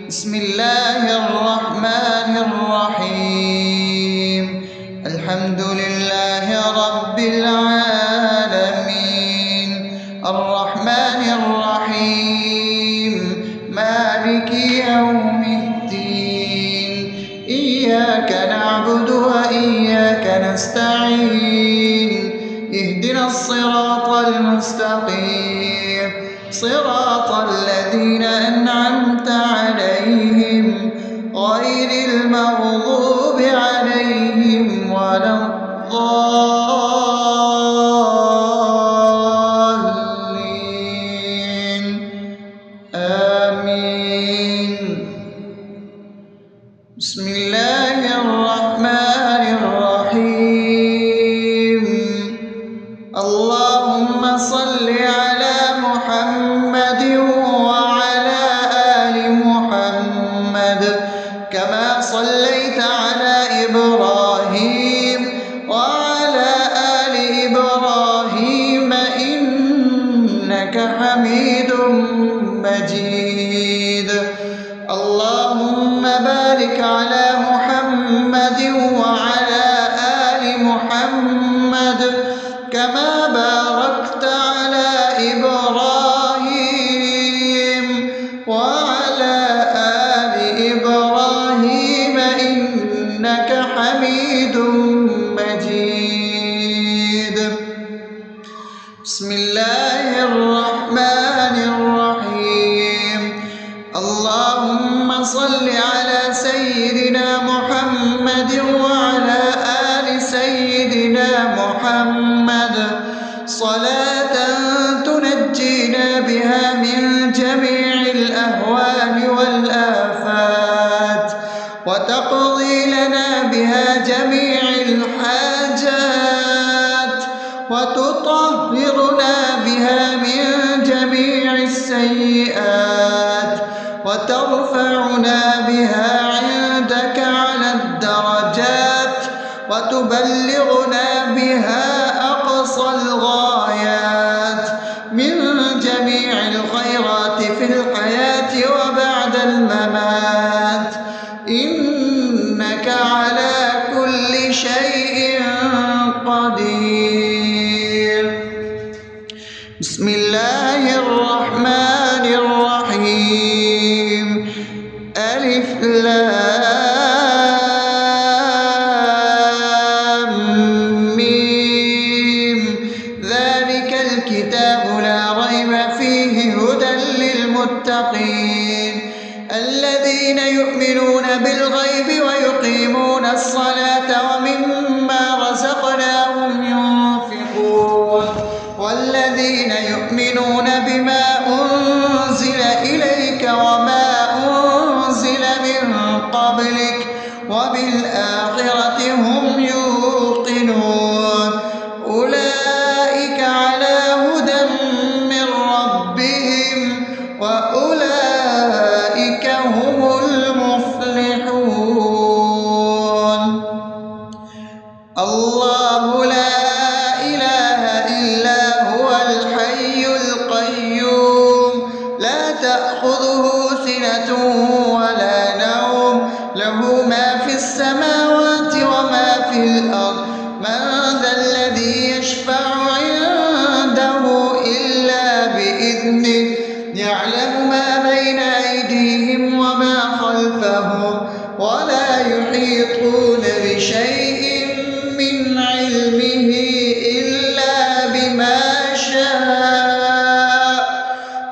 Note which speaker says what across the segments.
Speaker 1: بسم الله الرحمن الرحيم. الحمد لله رب العالمين، الرحمن الرحيم، مالك يوم الدين. إياك نعبد وإياك نستعين، اهدنا الصراط المستقيم، صراط الذين أنعمت عليهم غير المغضوب عليهم ولا الضالين. آمين. بسم الله الرحمن الرحيم. اللهم صل على محمد وعلى آل محمد كما صليت على إبراهيم وعلى آل إبراهيم إنك حميد مجيد. اللهم بارك على محمد وعلى آل محمد كما باركت على إبراهيم وعلى آل إبراهيم إنك حميد مجيد. بسم الله الرحمن الرحيم. اللهم صل على سيدنا محمد وعلى آل سيدنا محمد صلاة تنجينا بها من جميع الأهوال والآفات، وتقضي لنا بها جميع الحاجات، وتطهرنا بها من جميع السيئات، وترفعنا بها عندك على الدرجات، وتبلغنا بها أقصى الغايات من جميع الخيرات في الحياة وبعد الممات، إنك على كل شيء قدير. بسم الله الرحمن الرحيم. ألف لام ميم. ذلك الكتاب لا ريب فيه هدى للمتقين الذين يؤمنون بالغيب ويقيمون الصلاة ومما رزقناهم ينفقون والذين يؤمنون بما أنزل إليك وما أنزل من قبلك وبالآخرة هم يوقنون أولئك على هدى من ربهم وأولئك هم المفلحون. الله لا إله إلا هو الحي القيوم لا تأخذه سنة ولا نوم له ما في السماوات وما في الأرض من ذا الذي يشفع عنده إلا بإذنه يعلم ما بين أيديهم وما خلفهم ولا يحيطون بشيء من علمه إلا بما شاء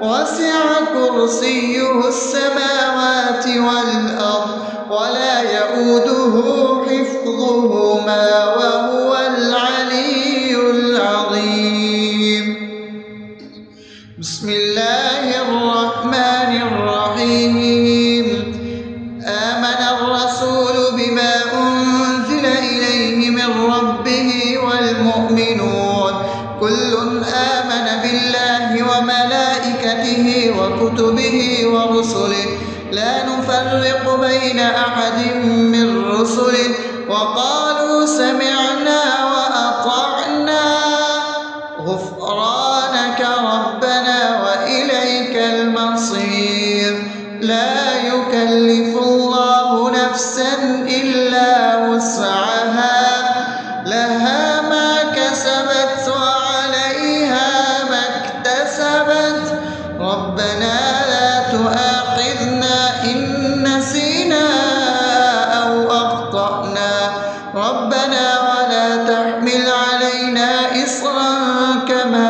Speaker 1: وسع كرسيه السماوات والأرض ولا يؤوده حفظهما وهو العلي العظيم. بسم الله الرحمن الرحيم. آمن الرسول بما أنزل إليه من ربه والمؤمنون كل آمن بالله وملائكته وكتبه ورسله لا نفرق بين أحد من رسله وقالوا سمعنا وأطعنا غفرانك ربنا وإليك المصير. لا يكلف يكلف الله نفسا إلا وسعها لها ما كسبت وعليها ما اكتسبت ربنا لا تؤاخذنا إن نسينا أو أخطأنا ربنا ولا تحمل علينا إصرا كما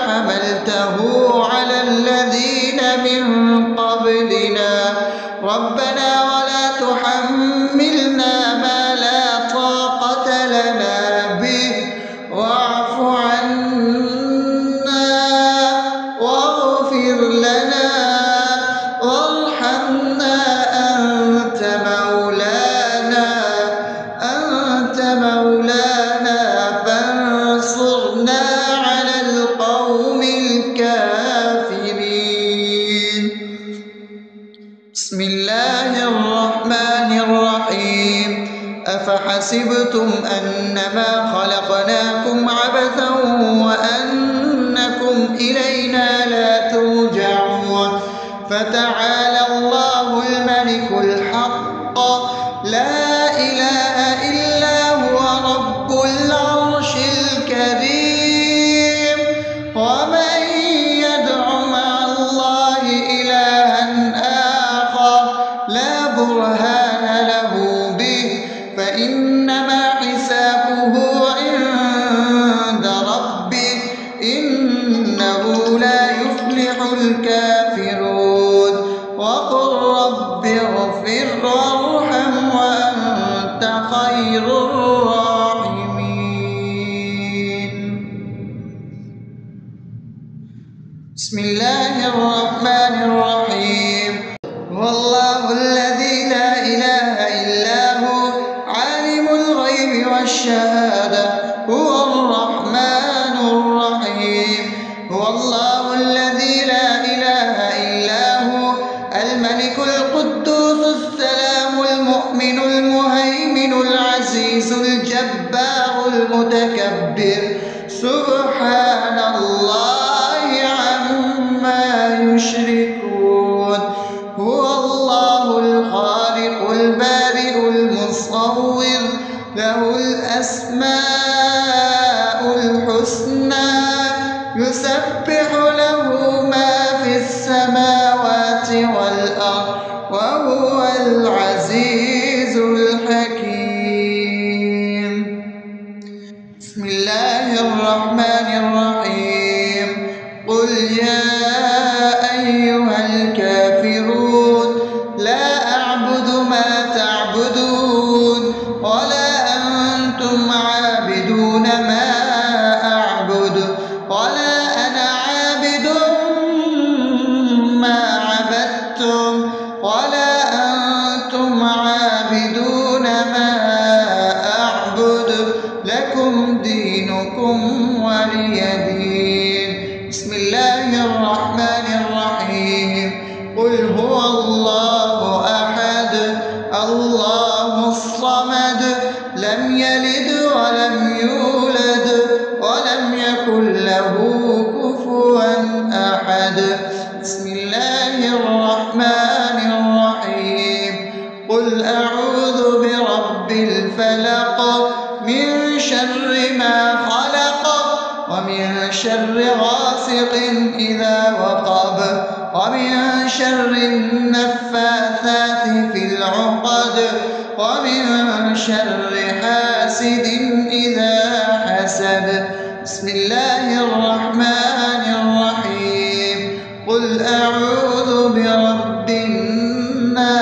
Speaker 1: حملته على الذين من قبلنا ربنا ولا تحملنا ما لا طاقة لنا به واعف عنا واغفر لنا وارحمنا أنت مولانا فانصرنا على القوم الكافرين. بسم الله الرحمن الرحيم أفحسبتم أنما خلقناكم عبثا وأنكم إلينا لا ترجعون فتعالى الله الملك الحق لا إله إلا هو رب العرش الكريم ومن يدع مع الله إلها آخر لا برهان له به فإنما حسابه عند ربه إنه لا يفلح الكافرون وقل رب اغفر وارحم وأنت خير الراحمين. بسم الله الرحمن الرحيم هو الله الذي لا إله إلا هو عالم الغيب والشهادة هو الرحمن الرحيم هو الله الذي لا إله إلا هو الملك القدوس السلام المؤمن المهيمن العزيز الجبار المتكبر سبحان الله عما يشركون هو الله الخالق البارئ المصور له الأسماء الحسنى يسبح له ما في السماوات والأرض وهو العزيز الحكيم. بسم الله الرحمن الرحيم قل يا أيها الكافرون لا أعبد ما تعبدون ولا أنتم عابدون ما أعبد ولا أنا عابد ما عبدتم ولا أنتم عابدون ما أعبد لكم دينكم ولي دين. بسم الله الرحمن الرحيم قل هو الله أحد الله الصمد لم يلد ولم يولد ولم يكن له كفوا أحد. بسم الله الرحمن الرحيم قل أعوذ برب الفلق من شر ما خلق ومن شر غاسق إذا وقب ومن شر النفاثات في العقد ومن شر حاسد إذا حسد. بسم الله الرحمن الرحيم قل أعوذ برب الناس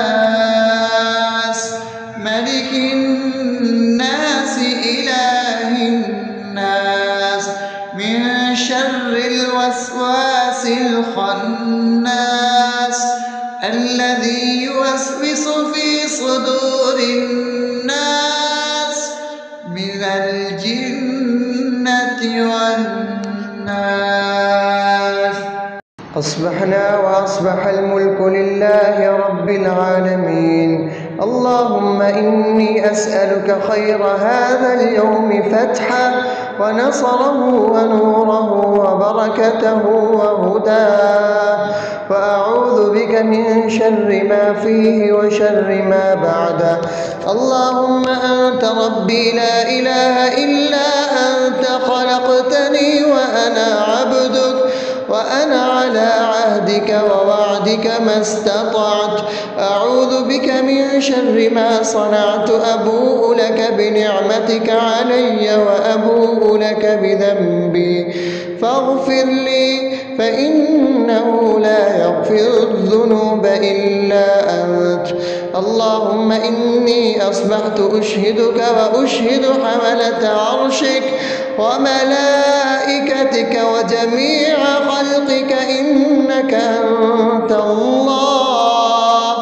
Speaker 1: ملك الناس إله الناس من شر الوسواس الخناس الذي يوسوس في صدور الناس من الجنة والناس. أصبحنا وأصبح الملك لله رب العالمين
Speaker 2: اللهم إني أسألك خير هذا اليوم فتحه ونصره ونوره وبركته وهداه، وأعوذ بك من شر ما فيه وشر ما بعده. اللهم أنت ربي لا إله إلا أنت، خلقتني وأنا عبدك، وأنا على عهدك ووعدك ما استطعت. أعوذ بك من شر ما صنعت، أبوء لك بنعمتك علي وأبوء لك بذنبي، فاغفر لي فإنه لا يغفر الذنوب إلا أنت. اللهم إني أصبحت أشهدك وأشهد حملة عرشك وملائكتك وجميع خلقك إنك أنت الله،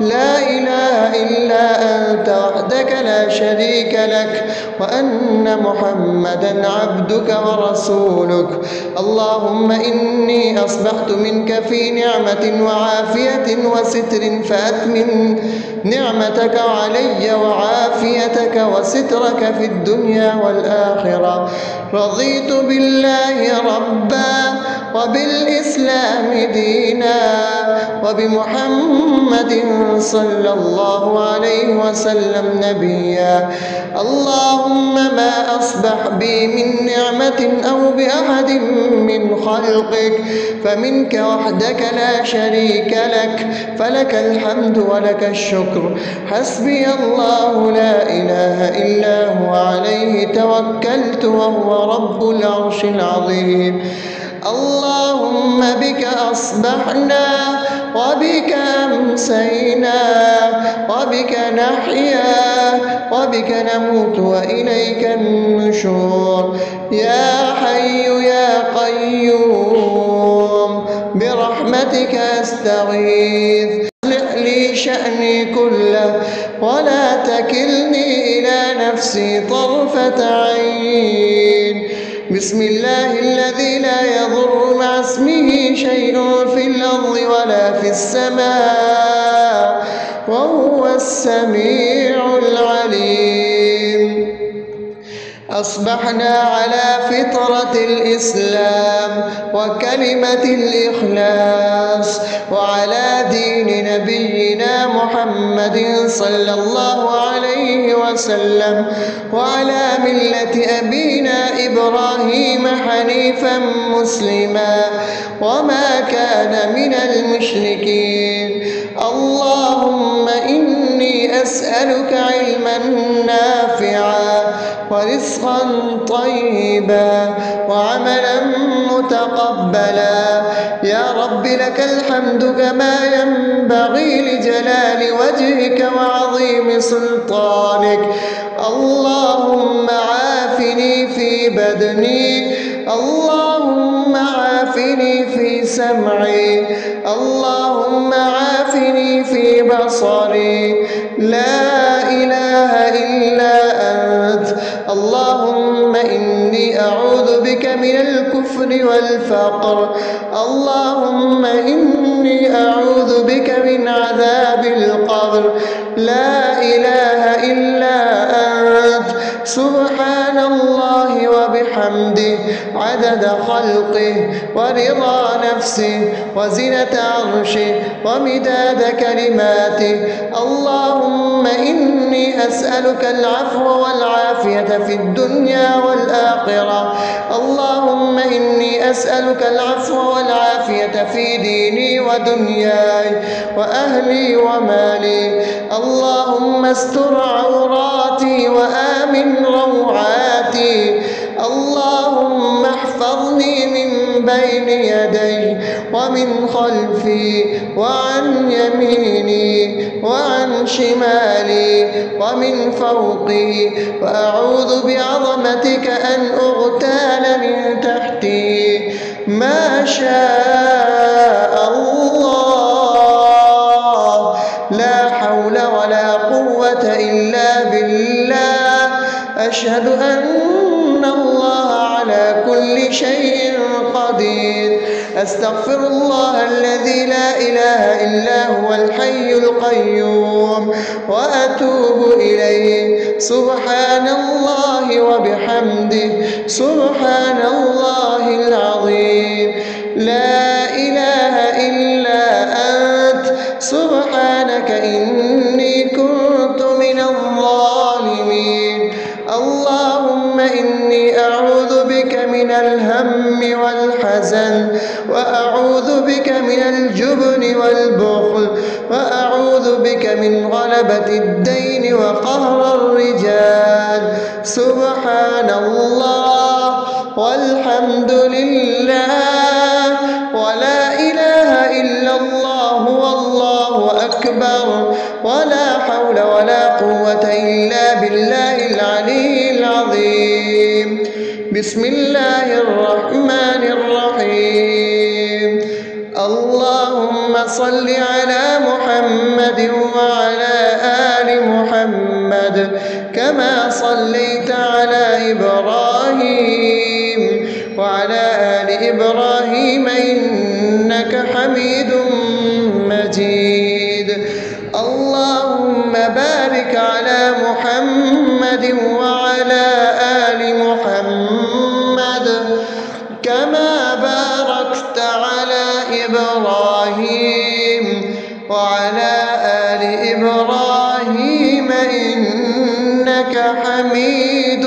Speaker 2: لا إله إلا أنت وحدك لا شريك لك، وأن محمدا عبدك ورسولك. اللهم إني أصبحت منك في نعمة وعافية وستر، فأتمم نعمتك علي وعافيتك وسترك في الدنيا والآخرة. رضيت بالله ربا وبالإسلام دينا وبمحمد صلى الله عليه وسلم نبيا. اللهم ما أصبح بي من نعمة أو بأحد من خلقك فمنك وحدك لا شريك لك، فلك الحمد ولك الشكر. حسبي الله لا إله إلا هو، عليه توكلت وهو رب العرش العظيم. اللهم بك أصبحنا وبك أمسينا وبك نحيا وبك نموت وإليك النشور. يا حي يا قيوم برحمتك أستغيث، أصلح لي شأني كله ولا تكلني إلى نفسي طرفة عين. بسم الله الذي لا يضر مع اسمه شيء في الأرض ولا في السماء وهو السميع العليم. أصبحنا على فطرة الإسلام وكلمة الإخلاص وعلى دين نبينا محمد صلى الله عليه وسلم وعلى ملة أبينا إبراهيم حنيفا مسلما وما كان من المشركين. اللهم إني أسألك علما نافعا ورزقا طيبا وعملا متقبلا. يا رب لك الحمد كما ينبغي لجلال وجهك وعظيم سلطانك. اللهم عافني في بدني، اللهم عافني في سمعي، اللهم عافني في بصري. لا إله إلا أنت. اللهم إني أعوذ بك من الكفر والفقر. اللهم إني أعوذ بك من عذاب القبر. لا إله إلا أنت. سبحان الله وبحمده عدد خلقه ورضا نفسه وزنة عرشه ومداد كلماته. اللهم إني أسألك العفو والعافية في الدنيا والآخرة. اللهم إني أسألك العفو والعافية في ديني ودنياي وأهلي ومالي. اللهم استر عوراتي وآمن روعاتي. اللهم احفظني من بين يدي ومن خلفي وعن يميني وعن شمالي ومن فوقي، وأعوذ بعظمتك أن أغتال من تحتي. ما شاء الله، لا حول ولا قوة إلا بالله. أشهد أن الله على على كل شيء قدير. أستغفر الله الذي لا إله إلا هو الحي القيوم وأتوب إليه. سبحان الله وبحمده سبحان الله العظيم. لا إله إلا أنت سبحانك إني كنت من الظالمين. اللهم إني أعوذ بك من الهم والحزن، وأعوذ بك من الجبن والبخل، وأعوذ بك من غلبة الدين وقهر الرجال. سبحان الله والحمد لله ولا إله إلا الله والله أكبر ولا حول ولا قوة إلا بالله العلي العظيم. بسم الله الرحمن الرحيم. اللهم صل على محمد وعلى آل محمد كما صليت على إبراهيم وعلى آل إبراهيم إنك حميد مجيد. اللهم بارك على محمد وعلى آل محمد كما باركت على إبراهيم وعلى آل إبراهيم إنك حميد